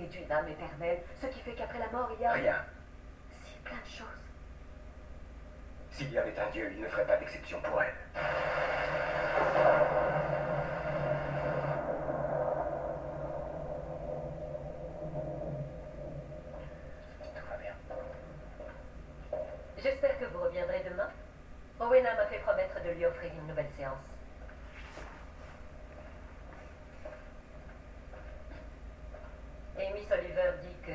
hériter d'une âme éternelle, ce qui fait qu'après la mort, il y a... Rien. Si, plein de choses. S'il y avait un Dieu, il ne ferait pas d'exception pour elle. Tout va bien. J'espère que vous reviendrez demain. Rowena m'a fait promettre de lui offrir une nouvelle séance. Et Miss Oliver dit que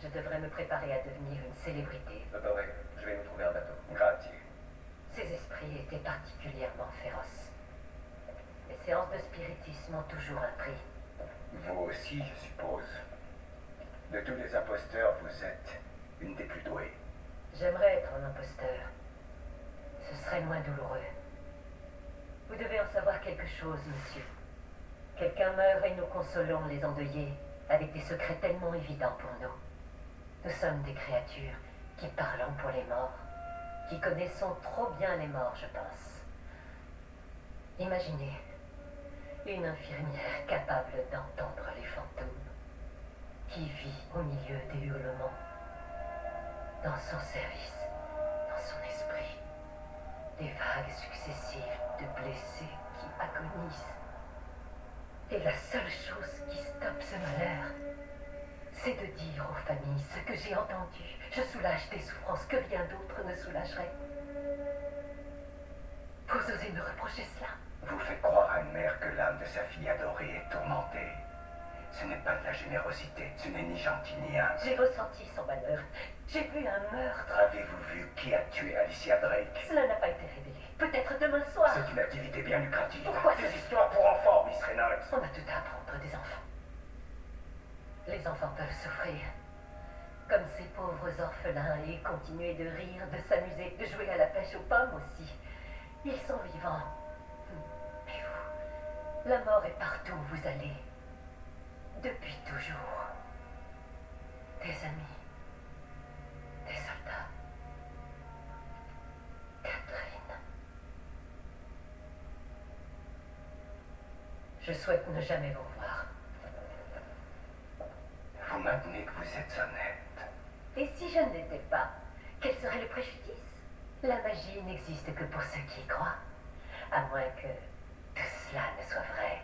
je devrais me préparer à devenir une célébrité. Adoré, je vais nous trouver un bateau. Gratier. Ces esprits étaient particulièrement féroces. Les séances de spiritisme ont toujours un prix. Vous aussi, je suppose. De tous les imposteurs, vous êtes une des plus douées. J'aimerais être un imposteur. Ce serait moins douloureux. Vous devez en savoir quelque chose, monsieur. Quelqu'un meurt et nous consolons les endeuillés avec des secrets tellement évidents pour nous. Nous sommes des créatures qui parlons pour les morts, qui connaissons trop bien les morts, je pense. Imaginez une infirmière capable d'entendre les fantômes, qui vit au milieu des hurlements, dans son service, dans son esprit, des vagues successives de blessés qui agonisent. Et la seule chose qui stoppe ce malheur, c'est de dire aux familles ce que j'ai entendu. Je soulage des souffrances que rien d'autre ne soulagerait. Vous osez me reprocher cela? Vous faites croire à une mère que l'âme de sa fille adorée est tourmentée. Ce n'est pas de la générosité, ce n'est ni gentil ni humble. J'ai ressenti son malheur. J'ai vu un meurtre. Avez-vous vu qui a tué Alicia Drake? Cela n'a pas été révélé. Peut-être demain soir. C'est une activité bien lucrative. Pourquoi Des histoires pour enfants, Miss Reynolds. On a tout à apprendre des enfants. Les enfants peuvent souffrir. Comme ces pauvres orphelins et continuer de rire, de s'amuser, de jouer à la pêche aux pommes aussi. Ils sont vivants. Mais vous, la mort est partout où vous allez. Depuis toujours. Des amis. Des soldats. Catherine. Je souhaite ne jamais vous revoir. Vous maintenez que vous êtes honnête. Et si je ne l'étais pas, quel serait le préjudice? La magie n'existe que pour ceux qui y croient. À moins que tout cela ne soit vrai.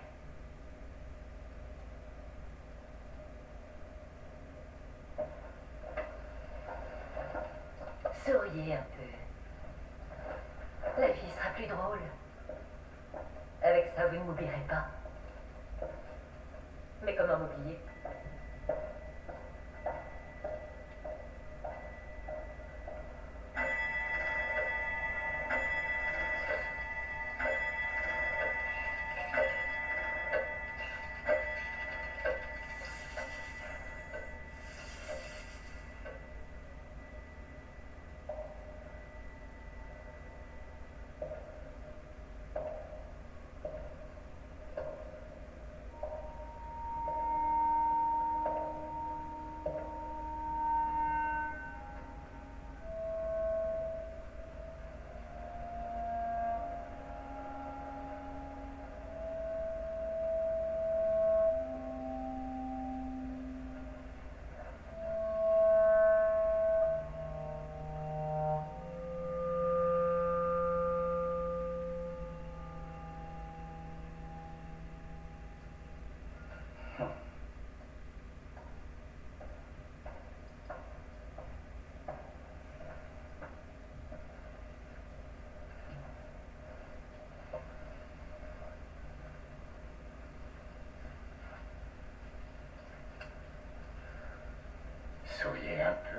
Souriez un peu. La vie sera plus drôle. Avec ça, vous ne m'oublierez pas. Mais comment m'oublier? Souriez un peu.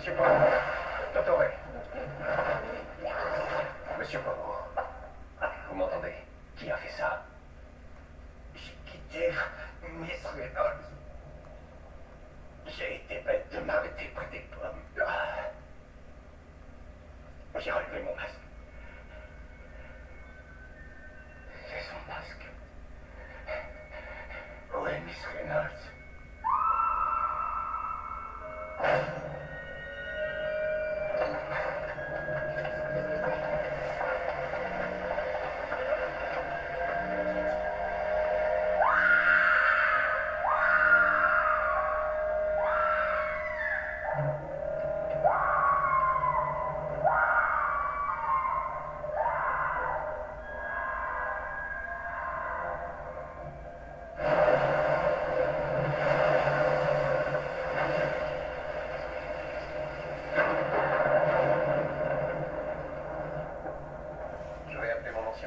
Monsieur Poirot. Dottore. Monsieur Poirot. Vous m'entendez? Qui a fait ça? J'ai quitté Miss Reynolds. J'ai été bête de m'arrêter près des pommes. J'ai relevé mon masque. C'est son masque. Où est Miss Reynolds?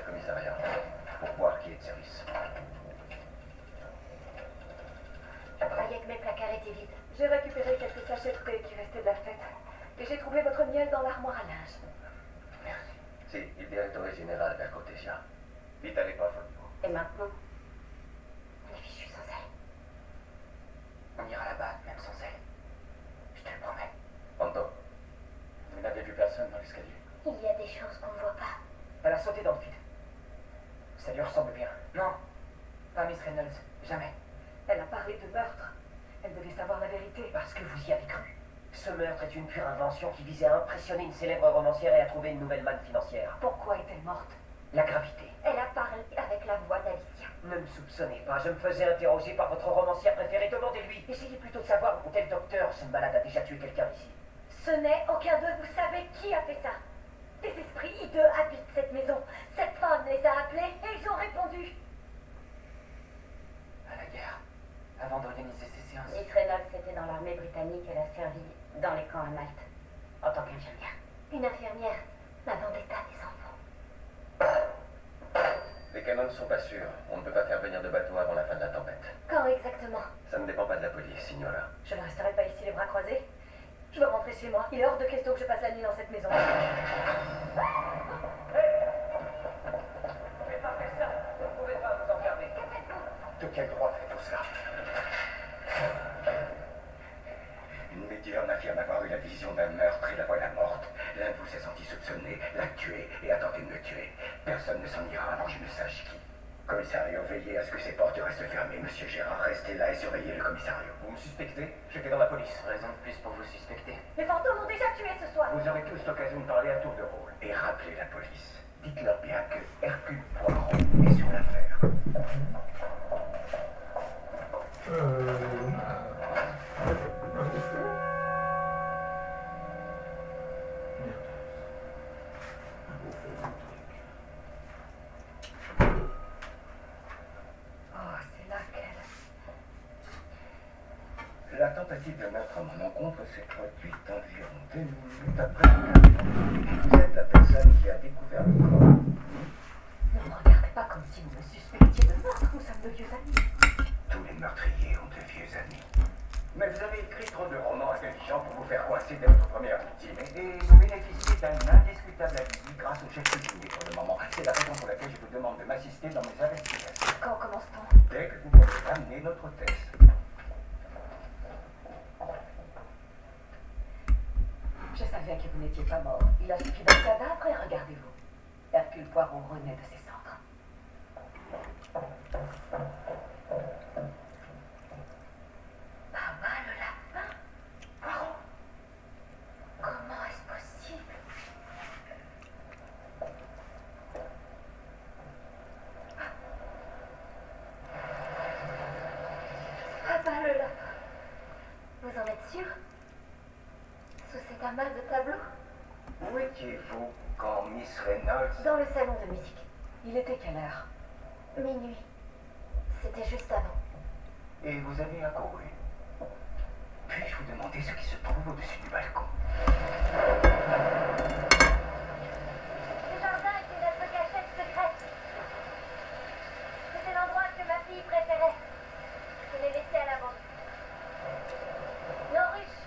Commissariat pour voir qui est de service. Je croyais que mes placards étaient vides. J'ai récupéré quelques sachets de thé qui restaient de la fête. Et j'ai trouvé votre miel dans l'armoire à linge. Merci. C'est il direttore général per cortesia. Vitale pas Folio. Et maintenant, on est fichu sans elle. On ira là-bas, même sans elle. Je te le promets. Anto, vous n'avez vu personne dans l'escalier? Il y a des choses qu'on ne voit pas. Elle a sauté dans le vide. Ça lui ressemble bien. Non, pas Miss Reynolds, jamais. Elle a parlé de meurtre. Elle devait savoir la vérité. Parce que vous y avez cru. Ce meurtre est une pure invention qui visait à impressionner une célèbre romancière et à trouver une nouvelle manne financière. Pourquoi est-elle morte? La gravité. Elle a parlé avec la voix d'Alicia. Ne me soupçonnez pas, je me faisais interroger par votre romancière préférée. Demandez-lui. Essayez plutôt de savoir où tel docteur, ce malade, a déjà tué quelqu'un ici. Ce n'est aucun d'eux. Vous savez qui a fait ça? Des esprits hideux habitent cette maison. Cette femme les a appelés et ils ont répondu. À la guerre, avant d'organiser ces séances. Miss Reynolds était dans l'armée britannique. Elle a servi dans les camps à Malte en tant qu'infirmière. Une infirmière, la vendetta des enfants. Les canons ne sont pas sûrs. On ne peut pas faire venir de bateau avant la fin de la tempête. Quand exactement? Ça ne dépend pas de la police, signora. Je ne resterai pas ici les bras croisés. Je veux rentrer chez moi. Il est hors de question que je passe la nuit dans cette maison. Faites pas faire ça. Vous ne pouvez pas vous enfermer. Que faites-vous? De quel droit faites-vous cela? Une médium affirme avoir eu la vision d'un meurtre et la voilà morte. L'un de vous s'est senti soupçonné, l'a tué et a tenté de me tuer. Personne ne s'en ira avant que je ne sache qui. Commissario, veillez à ce que ces portes restent fermées. Monsieur Gérard, restez là et surveillez le commissariat. Vous me suspectez? J'étais dans la police. Raison de plus pour vous suspecter. Les fantômes ont déjà tué ce soir. Vous aurez tous l'occasion de parler à tour de rôle. Et rappelez la police. Dites-leur bien que Hercule Poirot est sur l'affaire. Oh, c'est là qu'elle... La tentative de meurtre à mon encontre s'est produite environ 2 minutes après le... Vous êtes la personne qui a découvert le corps. Ne me regardez pas comme si vous me suspectiez de meurtre. Nous sommes de vieux amis. Tous les meurtriers ont de vieux amis. Mais vous avez écrit trop de romans intelligents pour vous faire coincer dès votre première victime. Et vous bénéficiez d'un indiscutable alibi grâce au chef cuisinier pour le moment. C'est la raison pour laquelle je vous demande de m'assister dans mes investigations. Quand commence-t-on? Dès que vous pourrez amener notre test. Je savais que vous n'étiez pas mort. Il a suffi d'un cadavre et regardez-vous. Hercule Poirot renaît de ses cendres. Baba le lapin? Poirot! Comment est-ce possible? Baba le lapin. Vous en êtes sûr? Sous cet amas de tableaux? Où étiez-vous quand Miss Reynolds... Dans le salon de musique. Il était quelle heure? Minuit. C'était juste avant. Et vous avez accouru. Puis-je vous demander ce qui se trouve au-dessus du balcon? Le jardin était notre cachette secrète. C'était l'endroit que ma fille préférait. Je l'ai laissé à l'avant. Nos ruches.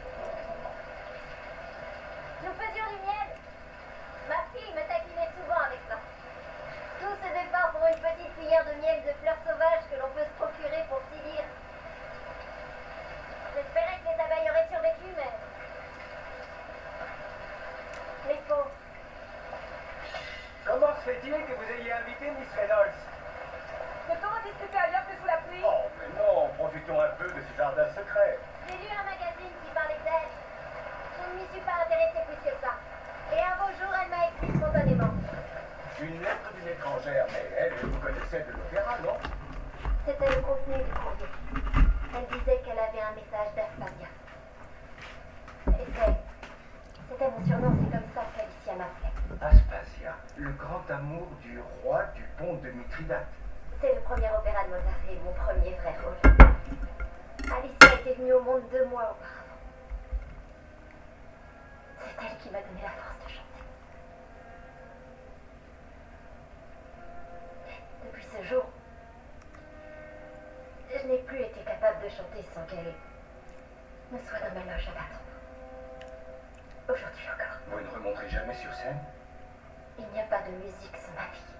chef de l'opéra, non? C'était le contenu du courrier. Elle disait qu'elle avait un message d'Aspasia. Et c'était mon surnom, c'est comme ça qu'Alicia m'appelait. Aspasia, le grand amour du roi du pont de Mithridate. C'est le premier opéra de Mozart et mon premier vrai rôle. Alicia était venue au monde 2 mois auparavant. C'est elle qui m'a donné la force de chanter. Depuis ce jour, je n'ai plus été capable de chanter sans qu'elle ne soit dans ma loge à l'attendre. Aujourd'hui encore. Vous ne remonterez jamais sur scène? Il n'y a pas de musique sans ma fille.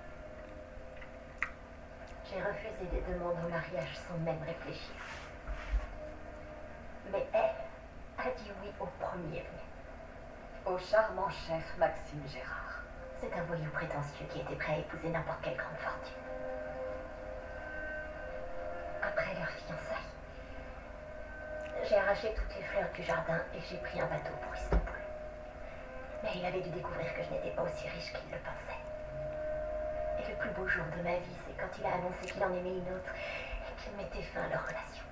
J'ai refusé des demandes en mariage sans même réfléchir. Mais elle a dit oui au premier venu. Au charmant chef Maxime Gérard. C'est un voyou prétentieux qui était prêt à épouser n'importe quelle grande fortune. Après leur fiançailles, j'ai arraché toutes les fleurs du jardin et j'ai pris un bateau pour Istanbul. Mais il avait dû découvrir que je n'étais pas aussi riche qu'il le pensait. Et le plus beau jour de ma vie, c'est quand il a annoncé qu'il en aimait une autre et qu'il mettait fin à leur relation.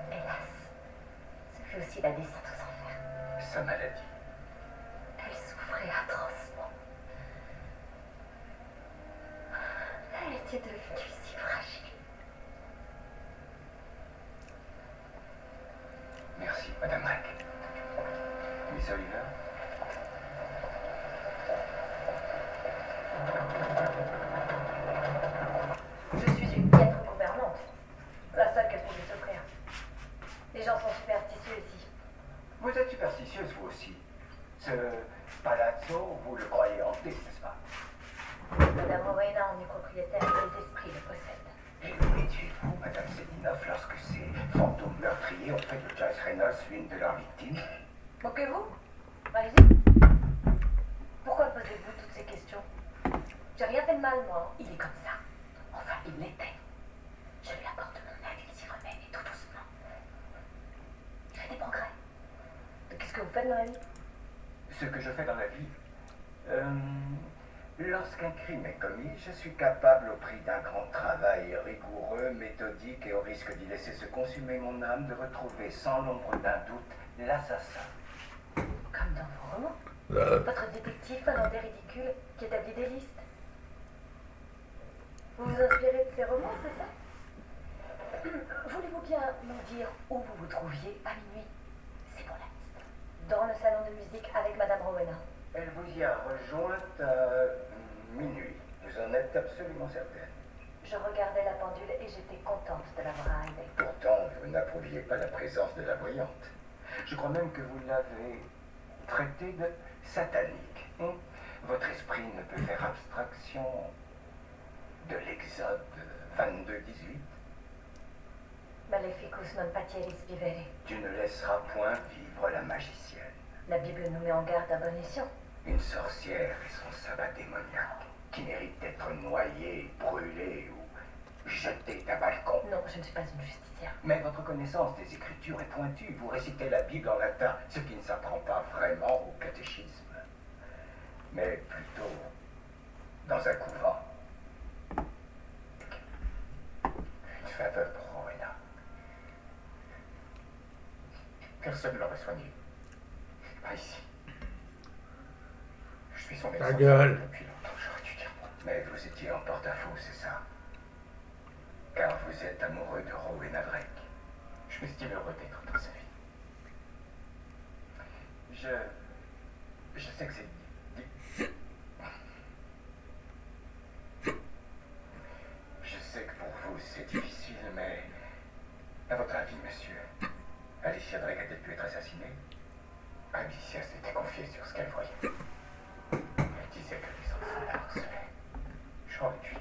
Hélas, ce fut aussi la descente aux enfers. Sa maladie. Elle souffrait atrocement. Elle était devenue si fragile. Merci, Madame Rack. Miss Oliver? Je suis une piètre gouvernante. La seule qu'elle pouvait s'offrir. Les gens sont superstitieux ici. Vous êtes superstitieuse, vous aussi. Ce palazzo, vous le croyez hanté, n'est-ce pas? Madame Rowena en est propriétaire et les esprits le possèdent. Et où étiez-vous, Madame Sedinov, lorsque ces fantômes meurtriers ont fait de Joyce Reynolds l'une de leurs victimes? Moquez-vous? Allez-y. Pourquoi posez-vous toutes ces questions? J'ai rien fait de mal, moi. Il est comme ça. Enfin, il l'était. Je lui apporte mon aide, il s'y remet, et tout doucement. Il fait des progrès. Qu'est-ce que vous faites dans la vie? Ce que je fais dans la vie. Lorsqu'un crime est commis, je suis capable, au prix d'un grand travail rigoureux, méthodique et au risque d'y laisser se consumer mon âme, de retrouver sans l'ombre d'un doute l'assassin. Comme dans vos romans. Votre détective finlandais ridicule qui établit des listes. Vous vous inspirez de ces romans, c'est ça? Voulez-vous bien me dire où vous vous trouviez à minuit? C'est pour la liste. Dans le salon de musique avec Madame Rowena. Elle vous y a rejointe à minuit. Vous en êtes absolument certaine. Je regardais la pendule et j'étais contente de l'avoir arrivée. Pourtant, vous n'approuviez pas la présence de la voyante. Je crois même que vous l'avez traitée de satanique. Votre esprit ne peut faire abstraction de l'Exode 22-18. Maleficus non patieris vivere. Tu ne laisseras point vivre la magicienne. La Bible nous met en garde à bon escient. Une sorcière et son sabbat démoniaque qui mérite d'être noyée, brûlée ou jetée d'un balcon. Non, je ne suis pas une justicière. Mais votre connaissance des Écritures est pointue. Vous récitez la Bible en latin, ce qui ne s'apprend pas vraiment au catéchisme, mais plutôt dans un couvent. Une faveur pour Rowena. Personne ne l'aurait soigné. Pas ici. Je suis son médecin gueule. depuis longtemps, j'aurais dû dire bon. Mais vous étiez en porte-à-faux, c'est ça? Car vous êtes amoureux de Rowena Drake. Je m'estime heureux d'être dans sa vie. Je sais que c'est... Je sais que pour vous c'est difficile, mais... À votre avis, monsieur, Alicia Drake a-t-elle pu être assassinée? Alicia s'était confiée sur ce qu'elle voyait. Elle disait que les enfants la harcelaient. J'aurais dû